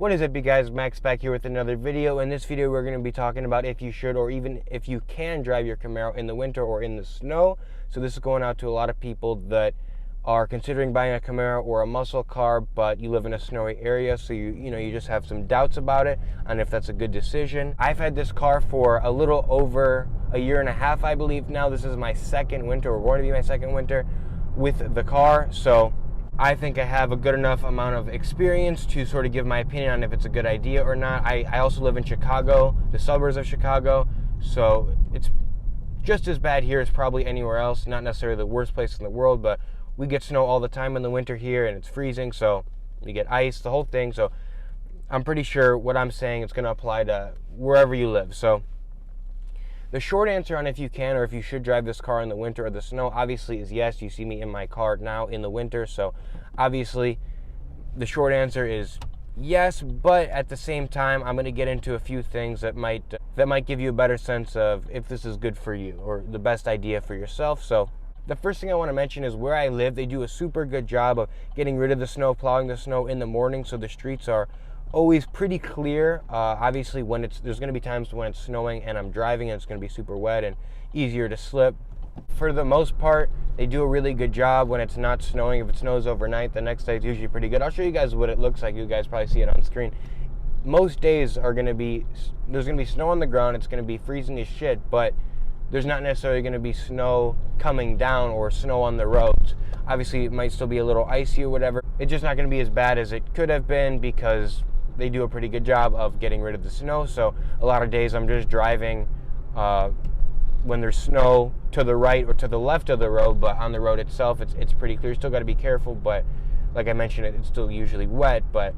What is up, you guys? Max back here with another video. In this video, we're going to be talking about if you should or even if you can drive your Camaro in the winter or in the snow. So this is going out to a lot of people that are considering buying a Camaro or a muscle car, but you live in a snowy area, so you just have some doubts about it and if that's a good decision. I've had this car for a little over a year and a half, I believe now. This is my second winter, or going to be my second winter with the car, so I think I have a good enough amount of experience to sort of give my opinion on if it's a good idea or not. I also live in Chicago, the suburbs of Chicago, so it's just as bad here as probably anywhere else. Not necessarily the worst place in the world, but we get snow all the time in the winter here, and it's freezing, so you get ice, the whole thing. So I'm pretty sure what I'm saying is going to apply to wherever you live. So the short answer on if you can or if you should drive this car in the winter or the snow, obviously, is yes. You see me in my car now in the winter, so obviously the short answer is yes. But at the same time, I'm going to get into a few things that might give you a better sense of if this is good for you or the best idea for yourself. So the first thing I want to mention is where I live, they do a super good job of getting rid of the snow, plowing the snow in the morning, so the streets are always pretty clear. Obviously, there's going to be times when it's snowing and I'm driving and it's going to be super wet and easier to slip. For the most part, they do a really good job when it's not snowing. If it snows overnight, the next day is usually pretty good. I'll show you guys what it looks like. You guys probably see it on screen. Most days there's going to be snow on the ground. It's going to be freezing as shit, but there's not necessarily going to be snow coming down or snow on the roads. Obviously, it might still be a little icy or whatever. It's just not going to be as bad as it could have been because they do a pretty good job of getting rid of the snow. So a lot of days I'm just driving when there's snow to the right or to the left of the road, but on the road itself, it's pretty clear. Still got to be careful, but like I mentioned, it's still usually wet, but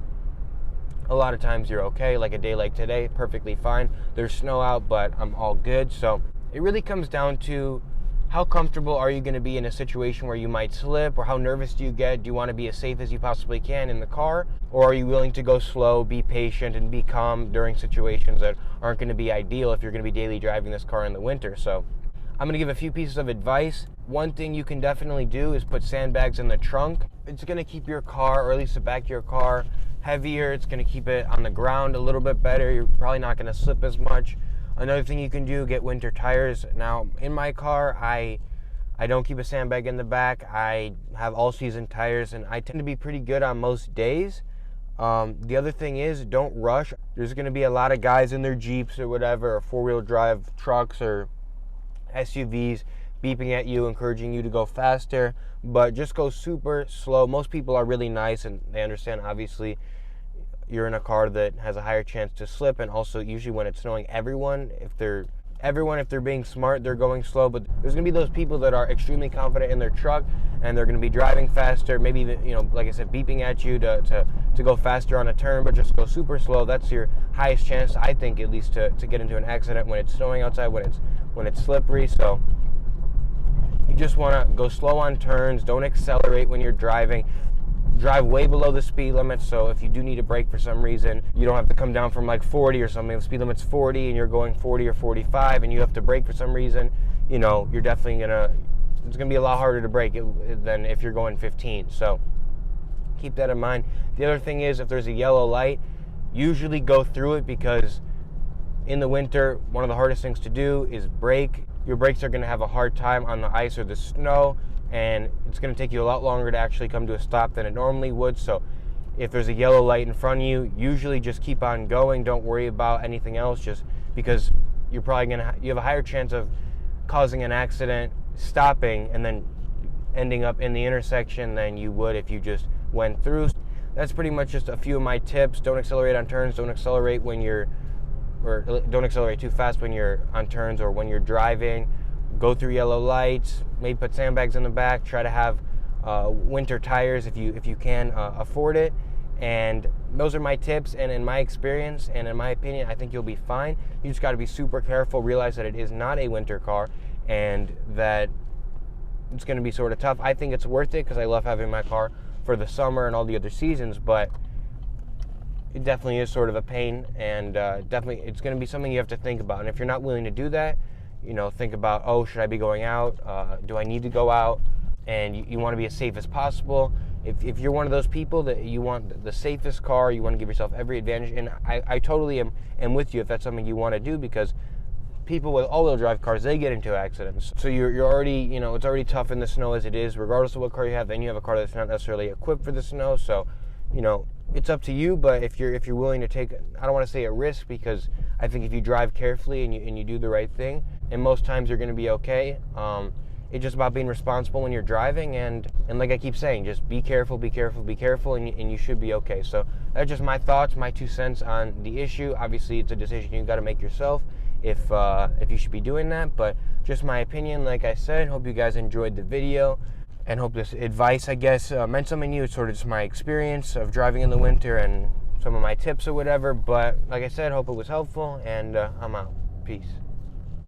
a lot of times you're okay. Like a day like today, perfectly fine. There's snow out, but I'm all good. So it really comes down to how comfortable are you going to be in a situation where you might slip, or how nervous do you get? Do you want to be as safe as you possibly can in the car? Or are you willing to go slow, be patient, and be calm during situations that aren't going to be ideal if you're going to be daily driving this car in the winter? So I'm going to give a few pieces of advice. One thing you can definitely do is put sandbags in the trunk. It's going to keep your car, or at least the back of your car, heavier. It's going to keep it on the ground a little bit better. You're probably not going to slip as much. Another thing you can do, get winter tires. Now, in my car, I don't keep a sandbag in the back. I have all-season tires, and I tend to be pretty good on most days. The other thing is, don't rush. There's going to be a lot of guys in their Jeeps or whatever, or four-wheel drive trucks or SUVs beeping at you, encouraging you to go faster, but just go super slow. Most people are really nice, and they understand, obviously, you're in a car that has a higher chance to slip. And also, usually when it's snowing, everyone, if they're being smart, they're going slow. But there's going to be those people that are extremely confident in their truck, and they're going to be driving faster, maybe even, like I said, beeping at you to go faster on a turn, but just go super slow. That's your highest chance, I think, at least, to get into an accident when it's snowing outside, when it's slippery. So you just want to go slow on turns. Don't accelerate when you're driving. Drive way below the speed limit, so if you do need a break for some reason, you don't have to come down from like 40 or something. If the speed limit's 40 and you're going 40 or 45 and you have to brake for some reason, you're definitely it's gonna be a lot harder to brake than if you're going 15. So keep that in mind. The other thing is, if there's a yellow light, usually go through it, because in the winter, one of the hardest things to do is brake. Your brakes are gonna have a hard time on the ice or the snow, and it's going to take you a lot longer to actually come to a stop than it normally would. So if there's a yellow light in front of you, usually just keep on going. Don't worry about anything else, just because you're probably you have a higher chance of causing an accident, stopping, and then ending up in the intersection than you would if you just went through. That's pretty much just a few of my tips. Don't accelerate on turns. Don't accelerate don't accelerate too fast when you're on turns or when you're driving. Go through yellow lights, maybe put sandbags in the back, try to have winter tires if you can afford it. And those are my tips, and in my experience and in my opinion, I think you'll be fine. You just got to be super careful, realize that it is not a winter car and that it's going to be sort of tough. I think it's worth it because I love having my car for the summer and all the other seasons, but it definitely is sort of a pain, and definitely it's going to be something you have to think about. And if you're not willing to do that, think about, oh, should I be going out? Do I need to go out? And you want to be as safe as possible. if you're one of those people that you want the safest car, you want to give yourself every advantage, and I totally am with you if that's something you want to do, because people with all-wheel drive cars, they get into accidents. So you're already, you know, it's already tough in the snow as it is, regardless of what car you have. Then you have a car that's not necessarily equipped for the snow. So, you know, it's up to you. But if you're willing to take, I don't want to say a risk, because I think if you drive carefully and you do the right thing, and most times you're going to be okay. It's just about being responsible when you're driving, and like I keep saying, just be careful, be careful, be careful, and you should be okay. So that's just my thoughts, my 2 cents on the issue. Obviously, it's a decision you got to make yourself if you should be doing that, but just my opinion. Like I said, hope you guys enjoyed the video, and hope this advice, I guess, meant something to you. It's sort of just my experience of driving in the winter and some of my tips or whatever. But like I said, hope it was helpful, and I'm out. Peace.